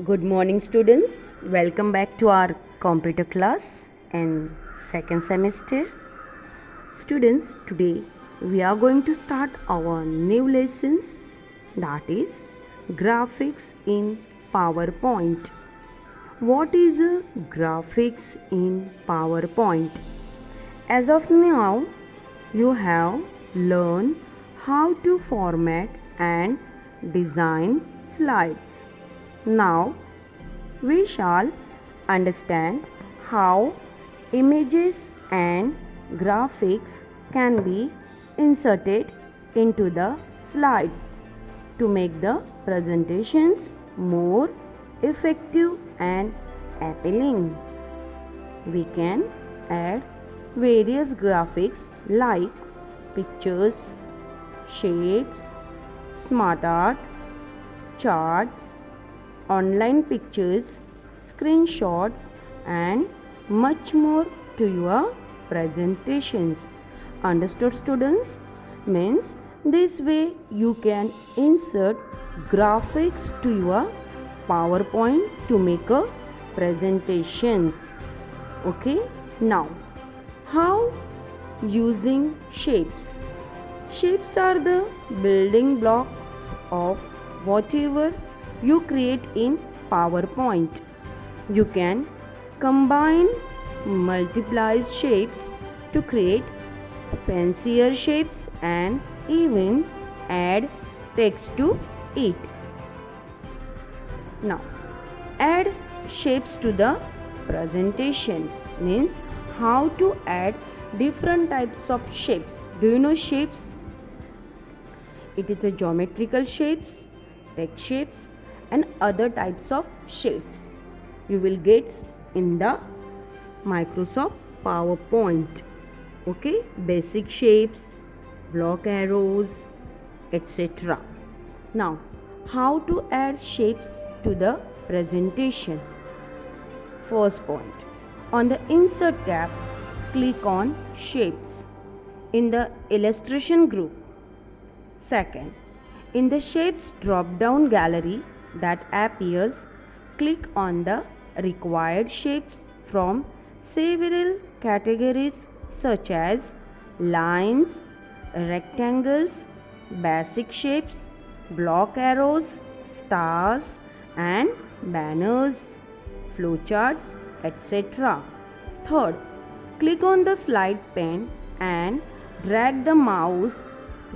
Good morning, students. Welcome back to our computer class and second semester. Students, today we are going to start our new lessons, that is graphics in PowerPoint. What is a graphics in PowerPoint? As of now, you have learned how to format and design slides. Now, we shall understand how images and graphics can be inserted into the slides to make the presentations more effective and appealing. We can add various graphics like pictures, shapes, smart art, charts, online pictures, screenshots and much more to your presentations. Understood, students? Means this way you can insert graphics to your PowerPoint to make a presentations. Okay, now how using shapes? Shapes are the building blocks of whatever you create in PowerPoint. You can combine multiple shapes to create fancier shapes and even add text to it. Now, add shapes to the presentations means how to add different types of shapes. Do you know shapes? It is a geometrical shapes, text shapes and other types of shapes you will get in the Microsoft PowerPoint. Okay, basic shapes, block arrows, etc. Now, how to add shapes to the presentation? First point, on the Insert tab, click on Shapes in the Illustration group. Second, in the Shapes drop-down gallery that appears, click on the required shapes from several categories such as lines, rectangles, basic shapes, block arrows, stars and banners, flowcharts, etc. Third, click on the slide pane and drag the mouse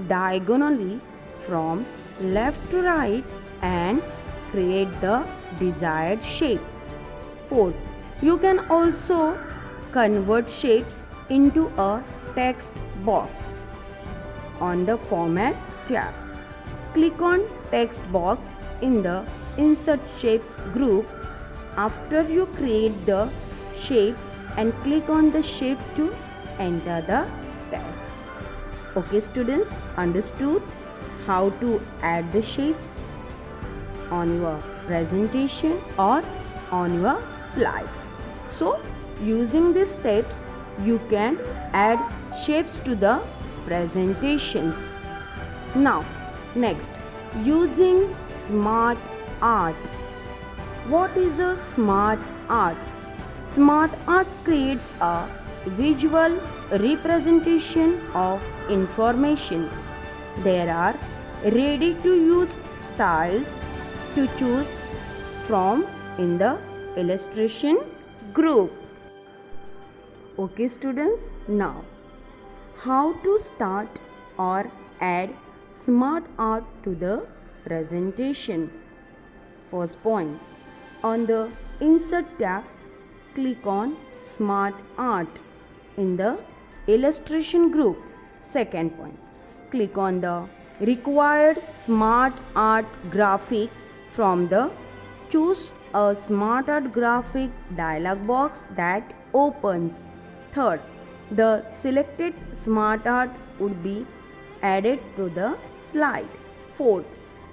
diagonally from left to right and create the desired shape. Fourth, you can also convert shapes into a text box. On the Format tab, click on Text box in the Insert Shapes group after you create the shape and click on the shape to enter the text. Okay, students, understood how to add the shapes on your presentation or on your slides. So, using these steps, you can add shapes to the presentations. Now, next, using smart art. What is a smart art? Smart art creates a visual representation of information. There are ready to use styles to choose from in the illustration group. Okay, students, now how to start or add smart art to the presentation? First point, on the Insert tab, click on Smart Art in the Illustration group. Second point, click on the required Smart Art graphic from the Choose a Smart Art graphic dialog box that opens. Third, the selected Smart Art would be added to the slide. Fourth,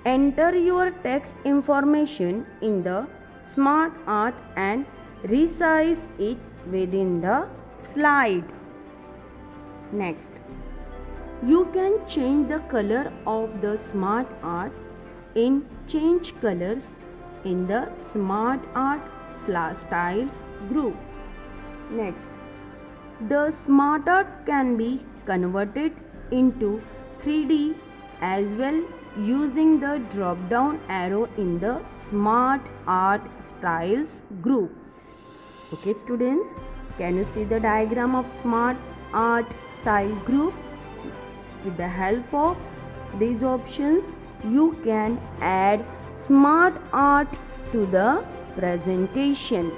enter your text information in the Smart Art and resize it within the slide. Next, you can change the color of the smart art in Change Colors in the Smart Art Styles group. Next, the Smart Art can be converted into 3D as well using the drop down arrow in the Smart Art Styles group. Okay students, can you see the diagram of Smart Art Style group? With the help of these options, you can add smart art to the presentation.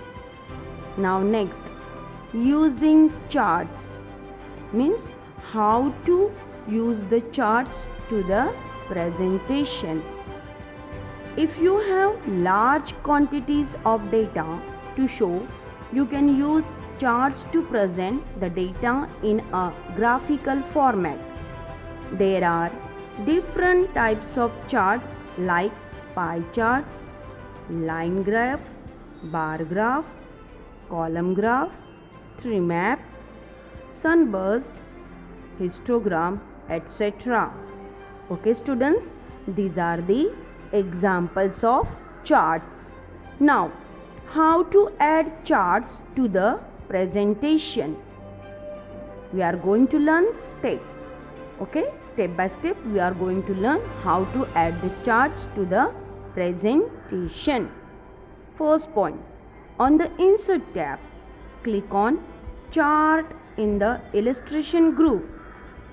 Now next, using charts means how to use the charts to the presentation. If you have large quantities of data to show, you can use charts to present the data in a graphical format. There are different types of charts like pie chart, line graph, bar graph, column graph, tree map, sunburst, histogram, etc. Okay students, these are the examples of charts. Now, how to add charts to the presentation? We are going to learn step by step we are going to learn how to add the charts to the presentation. First point, on the insert tab, click on chart in the illustration group.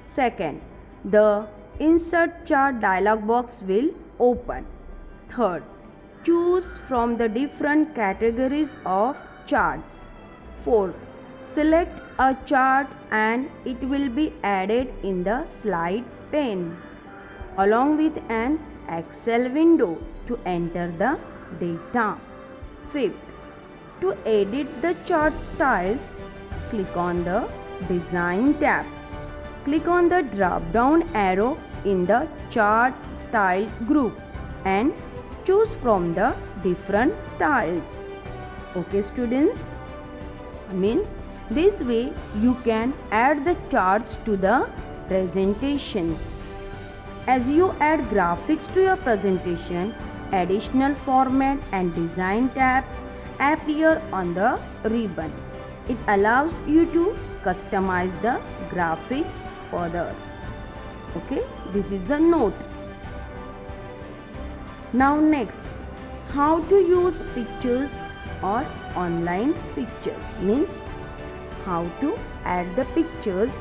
Second, the insert chart dialog box will open. Third, choose from the different categories of charts. Fourth, select a chart and it will be added in the slide pane along with an Excel window to enter the data. Fifth, to edit the chart styles, click on the Design tab. Click on the drop down arrow in the Chart Style group and choose from the different styles. Okay students, means this way you can add the charts to the presentations. As you add graphics to your presentation, additional format and design tabs appear on the ribbon. It allows you to customize the graphics further. Okay, this is the note. Now next, how to use pictures or online pictures, means how to add the pictures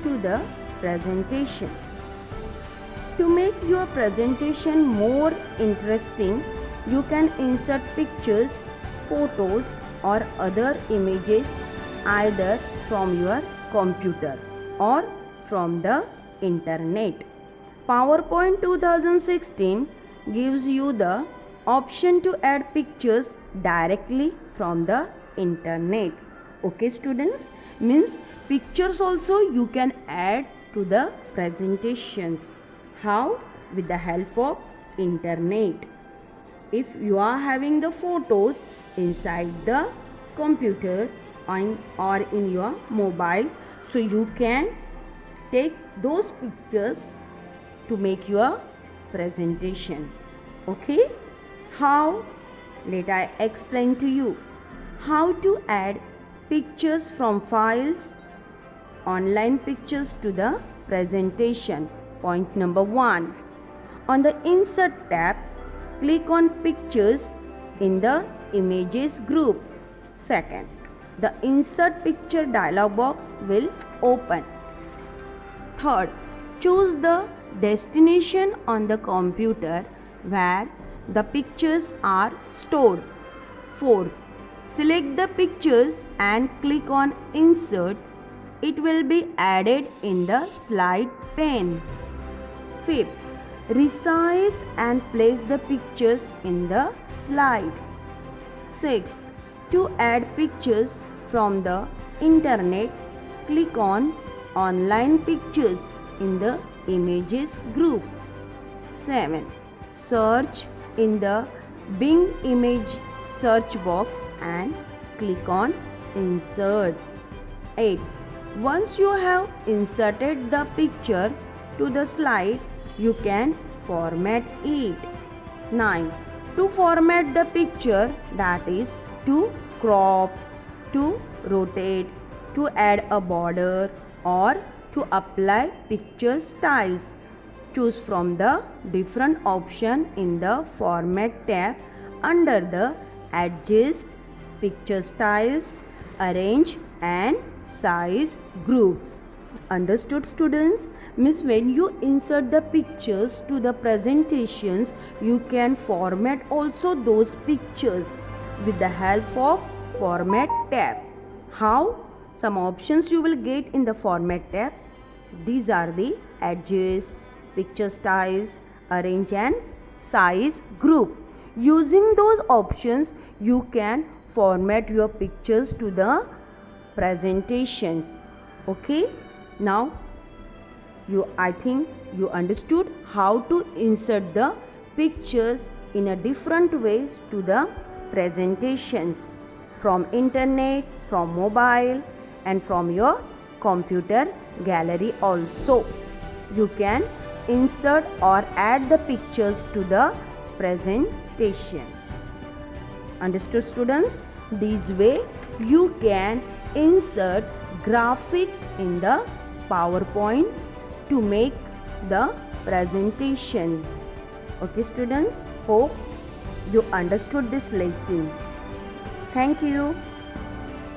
to the presentation. To make your presentation more interesting, you can insert pictures, photos or other images either from your computer or from the internet. PowerPoint 2016 gives you the option to add pictures directly from the internet. Okay students, means pictures also you can add to the presentations. How? With the help of internet. If you are having the photos inside the computer or in your mobile, so you can take those pictures to make your presentation. Okay, how? Let I explain to you how to add pictures from files, online pictures to the presentation. Point number 1, on the insert tab, click on pictures in the images group. Second, the insert picture dialog box will open. Third, choose the destination on the computer where the pictures are stored. Fourth, select the pictures and click on insert. It will be added in the slide pane. Fifth, resize and place the pictures in the slide. Sixth, to add pictures from the internet, click on online pictures in the images group. 7. Search in the Bing image search box and click on insert. 8. Once you have inserted the picture to the slide, you can format it. 9. to format the picture, that is to crop, to rotate, to add a border or to apply picture styles. Choose from the different option in the Format tab under the Adjust, Picture Styles, Arrange and Size groups. Understood, students? Means when you insert the pictures to the presentations, you can format also those pictures with the help of Format tab. How? Some options you will get in the Format tab. These are the Adjust, Picture Styles, Arrange and Size group. Using those options, you can format your pictures to the presentations. Okay? Now, I think you understood how to insert the pictures in a different ways to the presentations from internet, from mobile and from your computer gallery also. You can insert or add the pictures to the presentation. Understood, students? This way you can insert graphics in the PowerPoint to make the presentation. Okay, students? Hope you understood this lesson. Thank you.